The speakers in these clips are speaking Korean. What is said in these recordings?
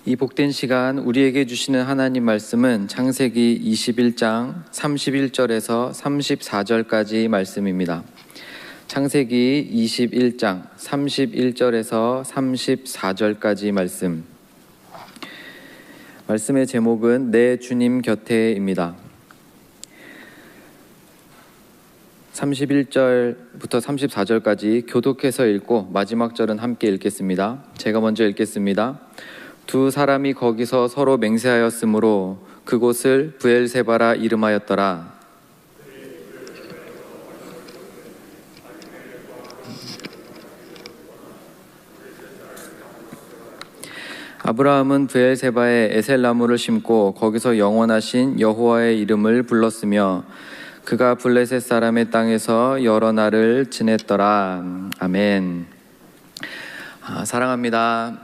이 복된 시간 우리에게 주시는 하나님 말씀은 창세기 21장 31절에서 34절까지 말씀입니다. 창세기 21장 31절에서 34절까지 말씀의 제목은 내 주님 곁에입니다. 31절부터 34절까지 교독해서 읽고 마지막 절은 함께 읽겠습니다. 제가 먼저 읽겠습니다. 두 사람이 거기서 서로 맹세하였으므로 그곳을 브엘세바라 이름하였더라. 아브라함은 브엘세바에 에셀나무를 심고 거기서 영원하신 여호와의 이름을 불렀으며 그가 블레셋 사람의 땅에서 여러 날을 지냈더라. 아멘. 사랑합니다.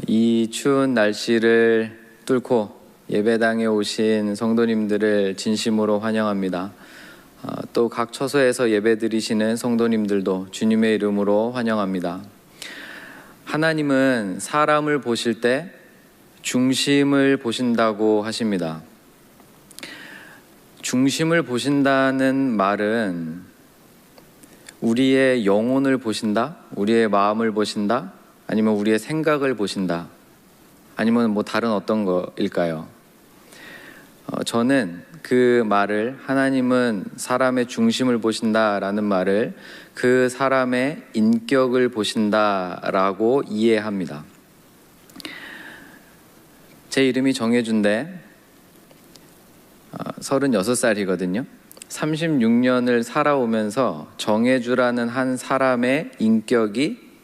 이 추운 날씨를 뚫고 예배당에 오신 성도님들을 진심으로 환영합니다. 또 각 처소에서 예배드리시는 성도님들도 주님의 이름으로 환영합니다. 하나님은 사람을 보실 때 중심을 보신다고 하십니다. 중심을 보신다는 말은 우리의 영혼을 보신다? 우리의 마음을 보신다? 아니면 우리의 생각을 보신다? 아니면 다른 어떤 거일까요? 저는 그 말을, 하나님은 사람의 중심을 보신다라는 말을 그 사람의 인격을 보신다라고 이해합니다. 제 이름이 정혜준데 36살이거든요. 36년을 살아오면서 정혜주라는 한 사람의 인격이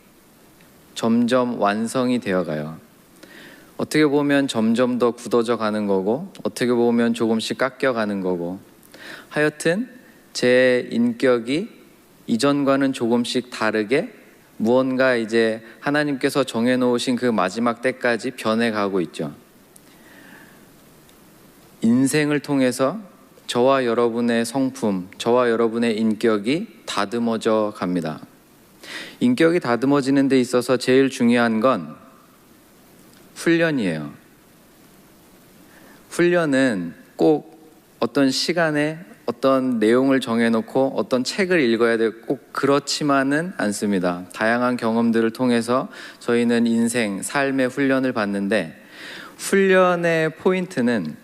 점점 완성이 되어가요. 어떻게 보면 점점 더 굳어져 가는 거고, 어떻게 보면 조금씩 깎여가는 거고, 하여튼 제 인격이 이전과는 조금씩 다르게 무언가 이제 하나님께서 정해놓으신 그 마지막 때까지 변해가고 있죠. 인생을 통해서 저와 여러분의 성품, 저와 여러분의 인격이 다듬어져 갑니다. 인격이 다듬어지는 데 있어서 제일 중요한 건 훈련이에요. 훈련은 꼭 어떤 시간에 어떤 내용을 정해놓고 어떤 책을 읽어야 되고 꼭 그렇지만은 않습니다. 다양한 경험들을 통해서 저희는 인생, 삶의 훈련을 받는데, 훈련의 포인트는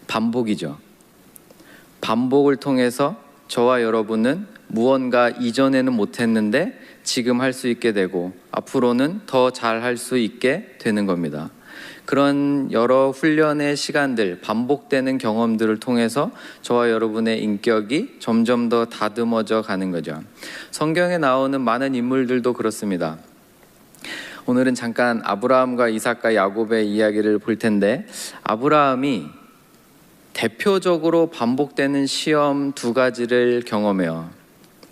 반복이죠. 반복을 통해서 저와 여러분은 무언가 이전에는 못했는데 지금 할 수 있게 되고 앞으로는 더 잘 할 수 있게 되는 겁니다. 그런 여러 훈련의 시간들, 반복되는 경험들을 통해서 저와 여러분의 인격이 점점 더 다듬어져 가는 거죠. 성경에 나오는 많은 인물들도 그렇습니다. 오늘은 잠깐 아브라함과 이삭과 야곱의 이야기를 볼 텐데, 아브라함이 대표적으로 반복되는 시험 두 가지를 경험해요.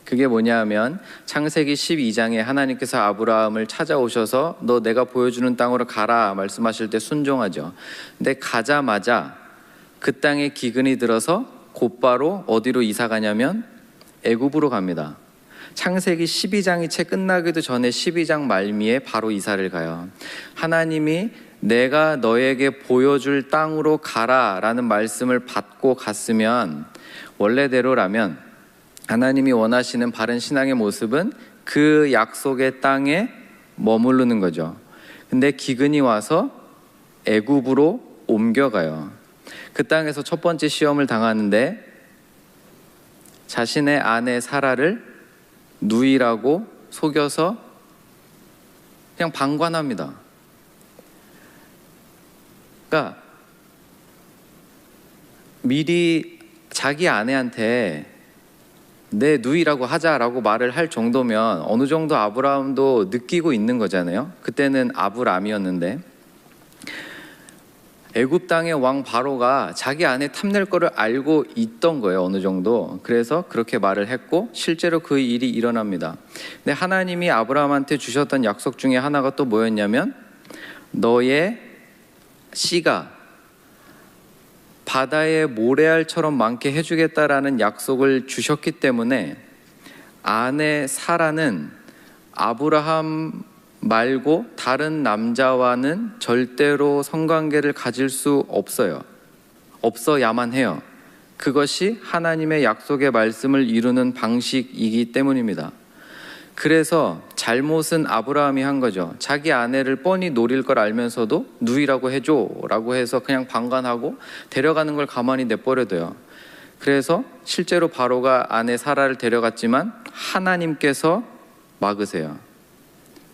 그게 뭐냐 하면 창세기 12장에 하나님께서 아브라함을 찾아오셔서 너 내가 보여주는 땅으로 가라 말씀하실 때 순종하죠. 근데 가자마자 그 땅에 기근이 들어서 곧바로 어디로 이사 가냐면 애굽으로 갑니다. 창세기 12장이 채 끝나기도 전에 12장 말미에 바로 이사를 가요. 하나님이 내가 너에게 보여줄 땅으로 가라 라는 말씀을 받고 갔으면, 원래대로라면 하나님이 원하시는 바른 신앙의 모습은 그 약속의 땅에 머무르는 거죠. 근데 기근이 와서 애굽으로 옮겨가요. 그 땅에서 첫 번째 시험을 당하는데 자신의 아내 사라를 누이라고 속여서 그냥 방관합니다. 그러니까 미리 자기 아내한테 내 누이라고 하자라고 말을 할 정도면 어느 정도 아브라함도 느끼고 있는 거잖아요. 그때는 아브람이었는데, 애굽 땅의 왕 바로가 자기 아내 탐낼 거를 알고 있던 거예요, 어느 정도. 그래서 그렇게 말을 했고 실제로 그 일이 일어납니다. 근데 하나님이 아브라함한테 주셨던 약속 중에 하나가 또 뭐였냐면, 너의 씨가 바다의 모래알처럼 많게 해주겠다라는 약속을 주셨기 때문에 아내 사라는 아브라함 말고 다른 남자와는 절대로 성관계를 가질 수 없어요. 없어야만 해요. 그것이 하나님의 약속의 말씀을 이루는 방식이기 때문입니다. 그래서 잘못은 아브라함이 한 거죠. 자기 아내를 뻔히 노릴 걸 알면서도 누이라고 해줘 라고 해서 그냥 방관하고 데려가는 걸 가만히 내버려둬요. 그래서 실제로 바로가 아내 사라를 데려갔지만 하나님께서 막으세요.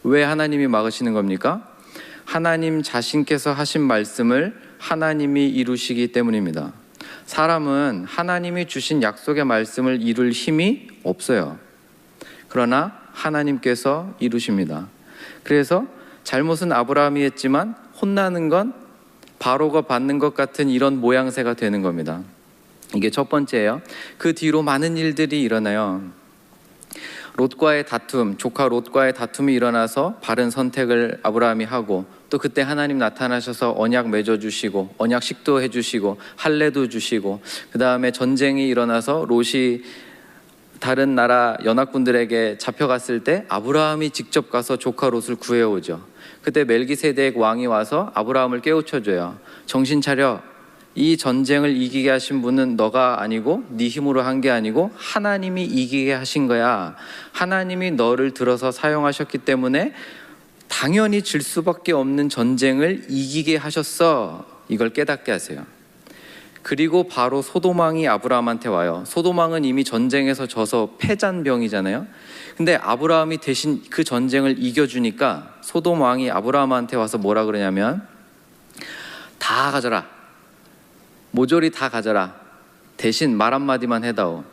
왜 하나님이 막으시는 겁니까? 하나님 자신께서 하신 말씀을 하나님이 이루시기 때문입니다. 사람은 하나님이 주신 약속의 말씀을 이룰 힘이 없어요. 그러나 하나님께서 이루십니다. 그래서 잘못은 아브라함이 했지만 혼나는 건 바로가 받는 것 같은 이런 모양새가 되는 겁니다. 이게 첫 번째예요. 그 뒤로 많은 일들이 일어나요. 롯과의 다툼, 조카 롯과의 다툼이 일어나서 바른 선택을 아브라함이 하고, 또 그때 하나님 나타나셔서 언약 맺어주시고 언약 식도 해주시고 할례도 주시고, 그 다음에 전쟁이 일어나서 롯이 다른 나라 연합군들에게 잡혀갔을 때 아브라함이 직접 가서 조카 롯을 구해오죠. 그때 멜기세덱 왕이 와서 아브라함을 깨우쳐줘요. 정신 차려. 이 전쟁을 이기게 하신 분은 너가 아니고 네 힘으로 한 게 아니고 하나님이 이기게 하신 거야. 하나님이 너를 들어서 사용하셨기 때문에 당연히 질 수밖에 없는 전쟁을 이기게 하셨어. 이걸 깨닫게 하세요. 그리고 바로 소돔왕이 아브라함한테 와요. 소돔왕은 이미 전쟁에서 져서 패잔병이잖아요. 근데 아브라함이 대신 그 전쟁을 이겨주니까 소돔왕이 아브라함한테 와서 뭐라 그러냐면, 다 가져라. 모조리 다 가져라. 대신 말 한마디만 해다오.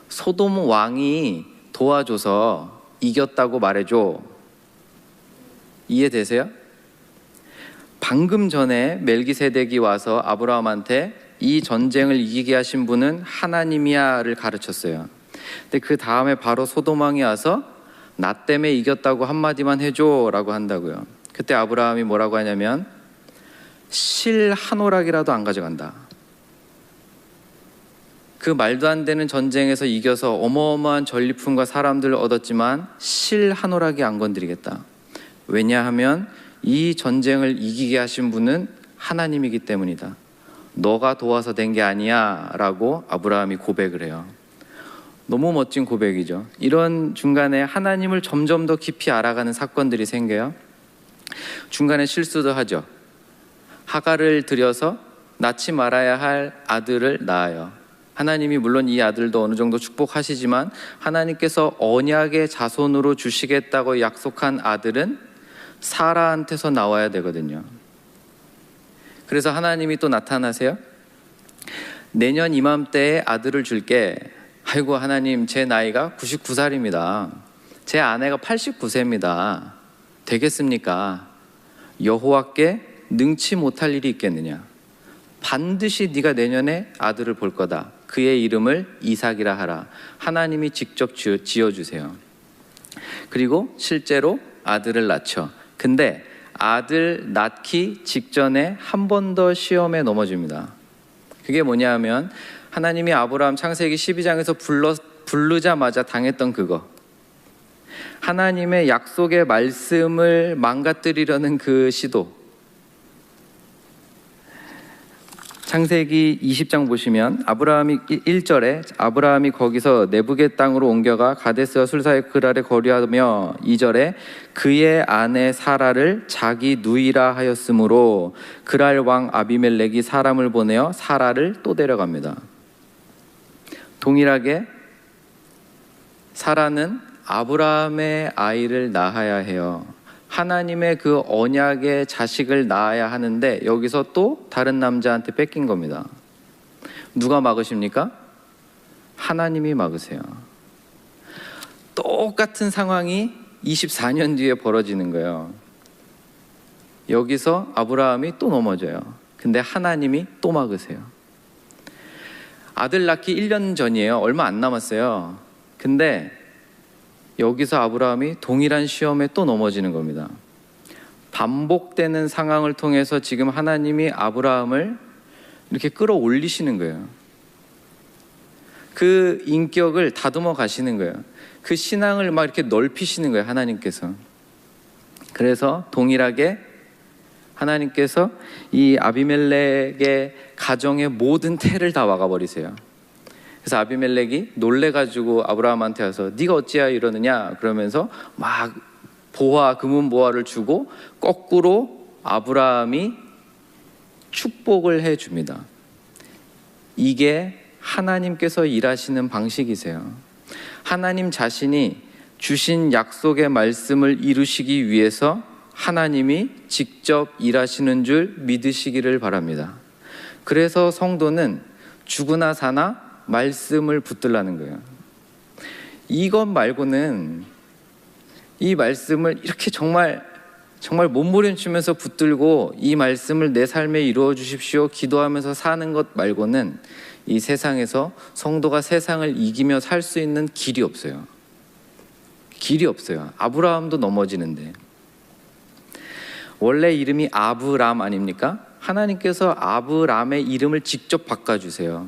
소돔 왕이 도와줘서 이겼다고 말해줘. 이해되세요? 방금 전에 멜기세덱이 와서 아브라함한테 이 전쟁을 이기게 하신 분은 하나님이야를 가르쳤어요. 근데 그 다음에 바로 소돔 왕이 와서 나 때문에 이겼다고 한마디만 해줘 라고 한다고요. 그때 아브라함이 뭐라고 하냐면, 실 한 오락이라도 안 가져간다. 그 말도 안 되는 전쟁에서 이겨서 어마어마한 전리품과 사람들을 얻었지만 실 한 오락이 안 건드리겠다. 왜냐하면 이 전쟁을 이기게 하신 분은 하나님이기 때문이다. 너가 도와서 된 게 아니야 라고 아브라함이 고백을 해요. 너무 멋진 고백이죠. 이런 중간에 하나님을 점점 더 깊이 알아가는 사건들이 생겨요. 중간에 실수도 하죠. 하갈을 들여서 낳지 말아야 할 아들을 낳아요. 하나님이 물론 이 아들도 어느 정도 축복하시지만 하나님께서 언약의 자손으로 주시겠다고 약속한 아들은 사라한테서 나와야 되거든요. 그래서 하나님이 또 나타나세요. 내년 이맘때에 아들을 줄게. 아이고 하나님, 제 나이가 99살입니다. 제 아내가 89세입니다. 되겠습니까? 여호와께 능치 못할 일이 있겠느냐? 반드시 네가 내년에 아들을 볼 거다. 그의 이름을 이삭이라 하라. 하나님이 직접 지어주세요. 그리고 실제로 아들을 낳죠. 근데 아들 낳기 직전에 한 번 더 시험에 넘어집니다. 그게 뭐냐 하면, 하나님이 아브라함 창세기 12장에서 부르자마자 당했던 그거, 하나님의 약속의 말씀을 망가뜨리려는 그 시도. 창세기 20장 보시면 아브라함이 1절에 아브라함이 거기서 내부의 땅으로 옮겨가 가데스와 술사의 그랄에 거류하며, 2절에 그의 아내 사라를 자기 누이라 하였으므로 그랄 왕 아비멜렉이 사람을 보내어 사라를 또 데려갑니다. 동일하게 사라는 아브라함의 아이를 낳아야 해요. 하나님의 그 언약의 자식을 낳아야 하는데 여기서 또 다른 남자한테 뺏긴 겁니다. 누가 막으십니까? 하나님이 막으세요. 똑같은 상황이 24년 뒤에 벌어지는 거예요. 여기서 아브라함이 또 넘어져요. 근데 하나님이 또 막으세요. 아들 낳기 1년 전이에요. 얼마 안 남았어요. 근데 여기서 아브라함이 동일한 시험에 또 넘어지는 겁니다. 반복되는 상황을 통해서 지금 하나님이 아브라함을 이렇게 끌어올리시는 거예요. 그 인격을 다듬어 가시는 거예요. 그 신앙을 막 이렇게 넓히시는 거예요, 하나님께서. 그래서 동일하게 하나님께서 이 아비멜렉의 가정의 모든 태를 다 막아버리세요. 그래서 아비멜렉이 놀래가지고 아브라함한테 와서 네가 어찌하여 이러느냐 그러면서 막 금은 보화를 주고 거꾸로 아브라함이 축복을 해줍니다. 이게 하나님께서 일하시는 방식이세요. 하나님 자신이 주신 약속의 말씀을 이루시기 위해서 하나님이 직접 일하시는 줄 믿으시기를 바랍니다. 그래서 성도는 죽으나 사나 말씀을 붙들라는 거예요. 이것 말고는 이 말씀을 이렇게 정말 몸부림치면서 붙들고 이 말씀을 내 삶에 이루어 주십시오 기도하면서 사는 것 말고는 이 세상에서 성도가 세상을 이기며 살 수 있는 길이 없어요. 길이 없어요. 아브라함도 넘어지는데. 원래 이름이 아브람 아닙니까? 하나님께서 아브람의 이름을 직접 바꿔주세요.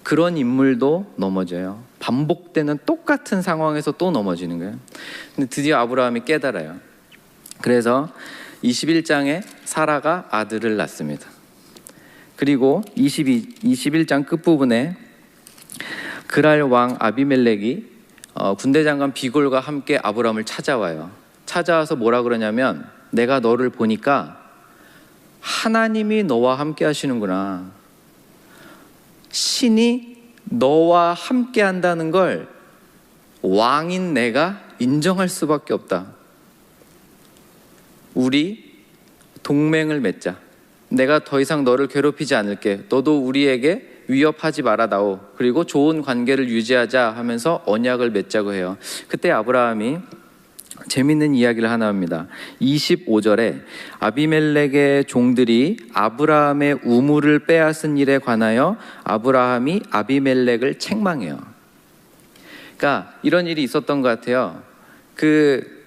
그런 인물도 넘어져요. 반복되는 똑같은 상황에서 또 넘어지는 거예요. 근데 드디어 아브라함이 깨달아요. 그래서 21장에 사라가 아들을 낳습니다. 그리고 21장 끝부분에 그랄 왕 아비멜렉이 군대 장관 비골과 함께 아브라함을 찾아와요. 찾아와서 뭐라 그러냐면 내가 너를 보니까 하나님이 너와 함께 하시는구나. 신이 너와 함께 한다는 걸 왕인 내가 인정할 수밖에 없다. 우리 동맹을 맺자. 내가 더 이상 너를 괴롭히지 않을게. 너도 우리에게 위협하지 말아다오. 그리고 좋은 관계를 유지하자 하면서 언약을 맺자고 해요. 그때 아브라함이 재밌는 이야기를 하나 합니다. 25절에 아비멜렉의 종들이 아브라함의 우물을 빼앗은 일에 관하여 아브라함이 아비멜렉을 책망해요. 그러니까 이런 일이 있었던 것 같아요. 그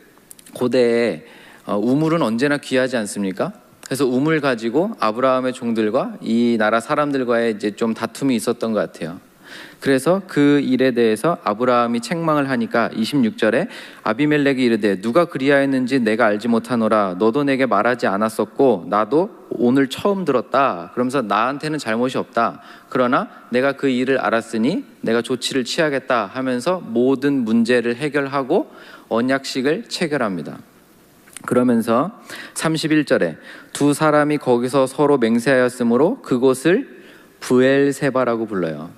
고대에 우물은 언제나 귀하지 않습니까? 그래서 우물 가지고 아브라함의 종들과 이 나라 사람들과의 이제 좀 다툼이 있었던 것 같아요. 그래서 그 일에 대해서 아브라함이 책망을 하니까 26절에 아비멜렉이 이르되 누가 그리하였는지 내가 알지 못하노라. 너도 내게 말하지 않았었고 나도 오늘 처음 들었다. 그러면서 나한테는 잘못이 없다. 그러나 내가 그 일을 알았으니 내가 조치를 취하겠다 하면서 모든 문제를 해결하고 언약식을 체결합니다. 그러면서 31절에 두 사람이 거기서 서로 맹세하였으므로 그곳을 브엘세바라고 불러요.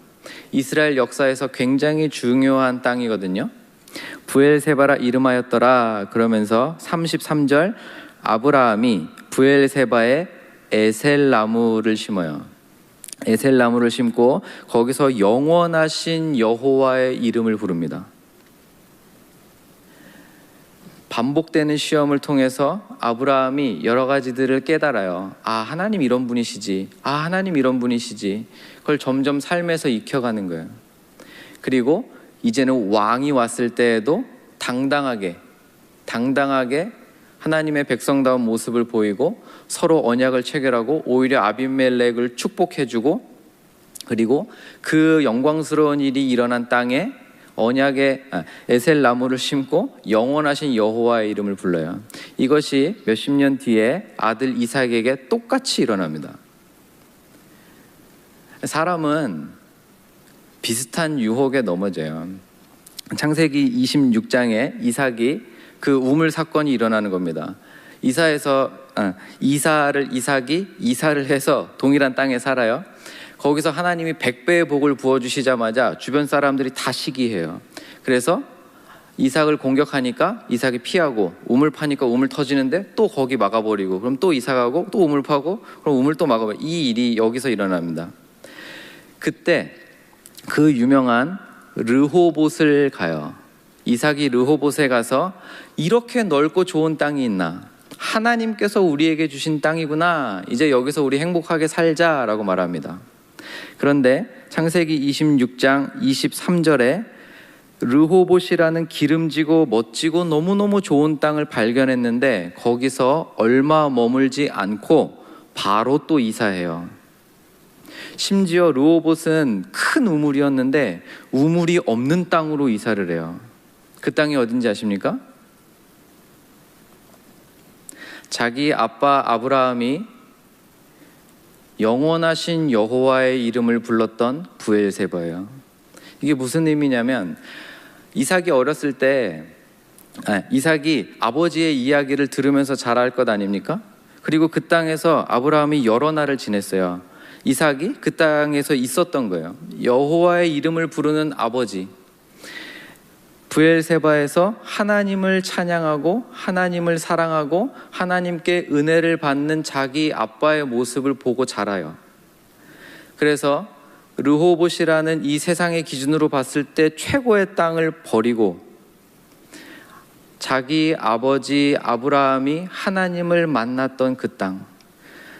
이스라엘 역사에서 굉장히 중요한 땅이거든요. 브엘세바라 이름하였더라. 그러면서 33절 아브라함이 브엘세바에 에셀나무를 심어요. 에셀나무를 심고 거기서 영원하신 여호와의 이름을 부릅니다. 반복되는 시험을 통해서 아브라함이 여러 가지들을 깨달아요. 아, 하나님 이런 분이시지. 아, 하나님 이런 분이시지. 그걸 점점 삶에서 익혀가는 거예요. 그리고 이제는 왕이 왔을 때에도 당당하게 하나님의 백성다운 모습을 보이고 서로 언약을 체결하고 오히려 아비멜렉을 축복해주고 그리고 그 영광스러운 일이 일어난 땅에 언약의 에셀 나무를 심고 영원하신 여호와의 이름을 불러요. 이것이 몇십 년 뒤에 아들 이삭에게 똑같이 일어납니다. 사람은 비슷한 유혹에 넘어져요. 창세기 26장에 이삭이 그 우물 사건이 일어나는 겁니다. 이삭이 이사를 해서 동일한 땅에 살아요. 거기서 하나님이 100배의 복을 부어주시자마자 주변 사람들이 다 시기해요. 그래서 이삭을 공격하니까 이삭이 피하고 우물 파니까 우물 터지는데 또 거기 막아버리고 그럼 또 이삭하고 또 우물 파고 그럼 우물 또 막아버리고 이 일이 여기서 일어납니다. 그때 그 유명한 르호봇을 가요. 이삭이 르호봇에 가서 이렇게 넓고 좋은 땅이 있나? 하나님께서 우리에게 주신 땅이구나. 이제 여기서 우리 행복하게 살자라고 말합니다. 그런데 창세기 26장 23절에 르호봇이라는 기름지고 멋지고 너무너무 좋은 땅을 발견했는데 거기서 얼마 머물지 않고 바로 또 이사해요. 심지어 르호봇은 큰 우물이었는데 우물이 없는 땅으로 이사를 해요. 그 땅이 어딘지 아십니까? 자기 아빠 아브라함이 영원하신 여호와의 이름을 불렀던 브엘세바예요. 이게 무슨 의미냐면 이삭이 어렸을 때 이삭이 아버지의 이야기를 들으면서 자랄 것 아닙니까? 그리고 그 땅에서 아브라함이 여러 날을 지냈어요. 이삭이 그 땅에서 있었던 거예요. 여호와의 이름을 부르는 아버지, 브엘세바에서 하나님을 찬양하고 하나님을 사랑하고 하나님께 은혜를 받는 자기 아빠의 모습을 보고 자라요. 그래서 르호봇이라는 이 세상의 기준으로 봤을 때 최고의 땅을 버리고 자기 아버지 아브라함이 하나님을 만났던 그 땅,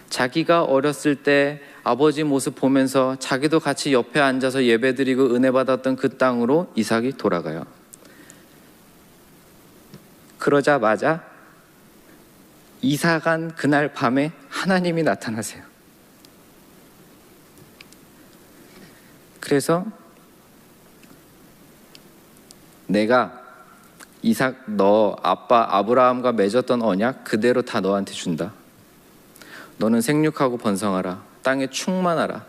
자기가 어렸을 때 아버지 모습 보면서 자기도 같이 옆에 앉아서 예배드리고 은혜 받았던 그 땅으로 이삭이 돌아가요. 그러자마자 이사 간 그날 밤에 하나님이 나타나세요. 그래서 내가 이삭 너 아빠 아브라함과 맺었던 언약 그대로 다 너한테 준다. 너는 생육하고 번성하라. 땅에 충만하라.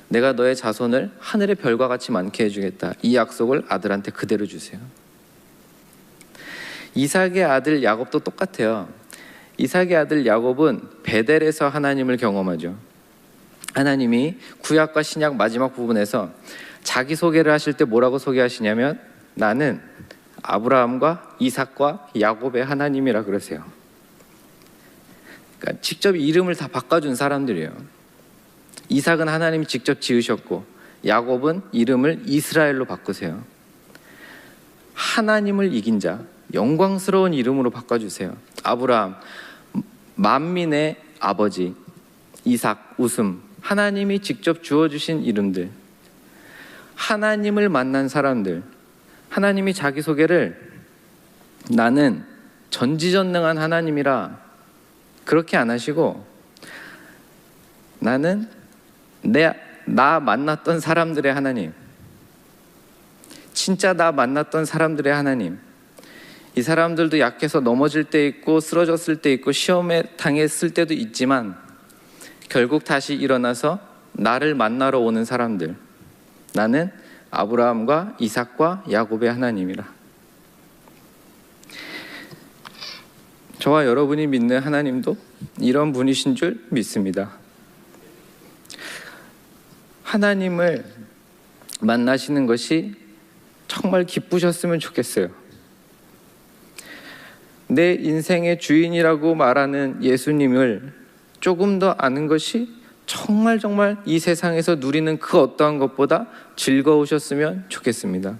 내가 너의 자손을 하늘의 별과 같이 많게 해주겠다. 이 약속을 아들한테 그대로 주세요. 이삭의 아들 야곱도 똑같아요. 이삭의 아들 야곱은 베델에서 하나님을 경험하죠. 하나님이 구약과 신약 마지막 부분에서 자기소개를 하실 때 뭐라고 소개하시냐면 나는 아브라함과 이삭과 야곱의 하나님이라 그러세요. 그러니까 직접 이름을 다 바꿔준 사람들이에요. 이삭은 하나님이 직접 지으셨고 야곱은 이름을 이스라엘로 바꾸세요. 하나님을 이긴 자, 영광스러운 이름으로 바꿔주세요. 아브라함, 만민의 아버지, 이삭, 웃음, 하나님이 직접 주어주신 이름들, 하나님을 만난 사람들, 하나님이 자기소개를 나는 전지전능한 하나님이라 그렇게 안 하시고 나는 나 만났던 사람들의 하나님, 진짜 나 만났던 사람들의 하나님, 이 사람들도 약해서 넘어질 때 있고 쓰러졌을 때 있고 시험에 당했을 때도 있지만 결국 다시 일어나서 나를 만나러 오는 사람들, 나는 아브라함과 이삭과 야곱의 하나님이라. 저와 여러분이 믿는 하나님도 이런 분이신 줄 믿습니다. 하나님을 만나시는 것이 정말 기쁘셨으면 좋겠어요. 내 인생의 주인이라고 말하는 예수님을 조금 더 아는 것이 정말 이 세상에서 누리는 그 어떠한 것보다 즐거우셨으면 좋겠습니다.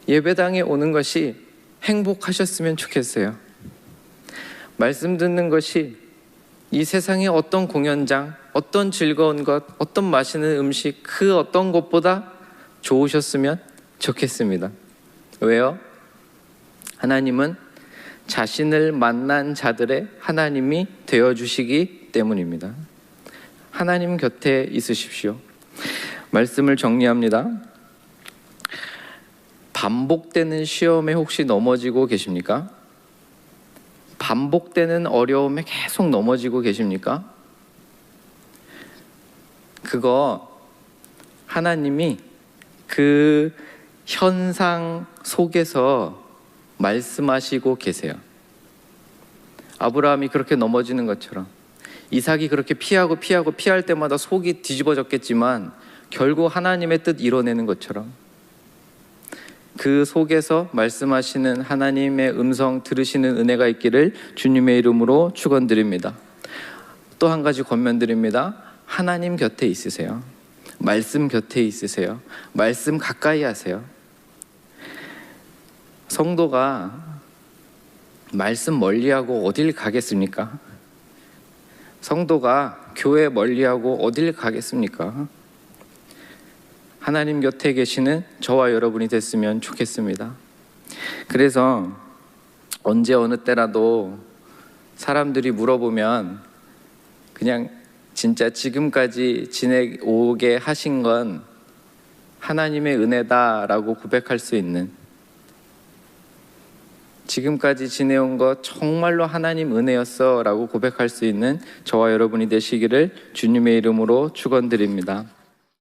예배당에 오는 것이 행복하셨으면 좋겠어요. 말씀 듣는 것이 이 세상의 어떤 공연장, 어떤 즐거운 것, 어떤 맛있는 음식, 그 어떤 것보다 좋으셨으면 좋겠습니다. 왜요? 하나님은 자신을 만난 자들의 하나님이 되어주시기 때문입니다. 하나님 곁에 있으십시오. 말씀을 정리합니다. 반복되는 시험에 혹시 넘어지고 계십니까? 반복되는 어려움에 계속 넘어지고 계십니까? 그거 하나님이 그 현상 속에서 말씀하시고 계세요. 아브라함이 그렇게 넘어지는 것처럼, 이삭이 그렇게 피할 때마다 속이 뒤집어졌겠지만 결국 하나님의 뜻 이뤄내는 것처럼 그 속에서 말씀하시는 하나님의 음성 들으시는 은혜가 있기를 주님의 이름으로 축원드립니다. 또 한 가지 권면드립니다. 하나님 곁에 있으세요. 말씀 곁에 있으세요. 말씀 가까이 하세요. 성도가 말씀 멀리하고 어딜 가겠습니까? 성도가 교회 멀리하고 어딜 가겠습니까? 하나님 곁에 계시는 저와 여러분이 됐으면 좋겠습니다. 그래서 언제 어느 때라도 사람들이 물어보면 그냥 진짜 지금까지 지내오게 하신 건 하나님의 은혜다라고 고백할 수 있는, 지금까지 지내온 것 정말로 하나님 은혜였어 라고 고백할 수 있는 저와 여러분이 되시기를 주님의 이름으로 축원드립니다.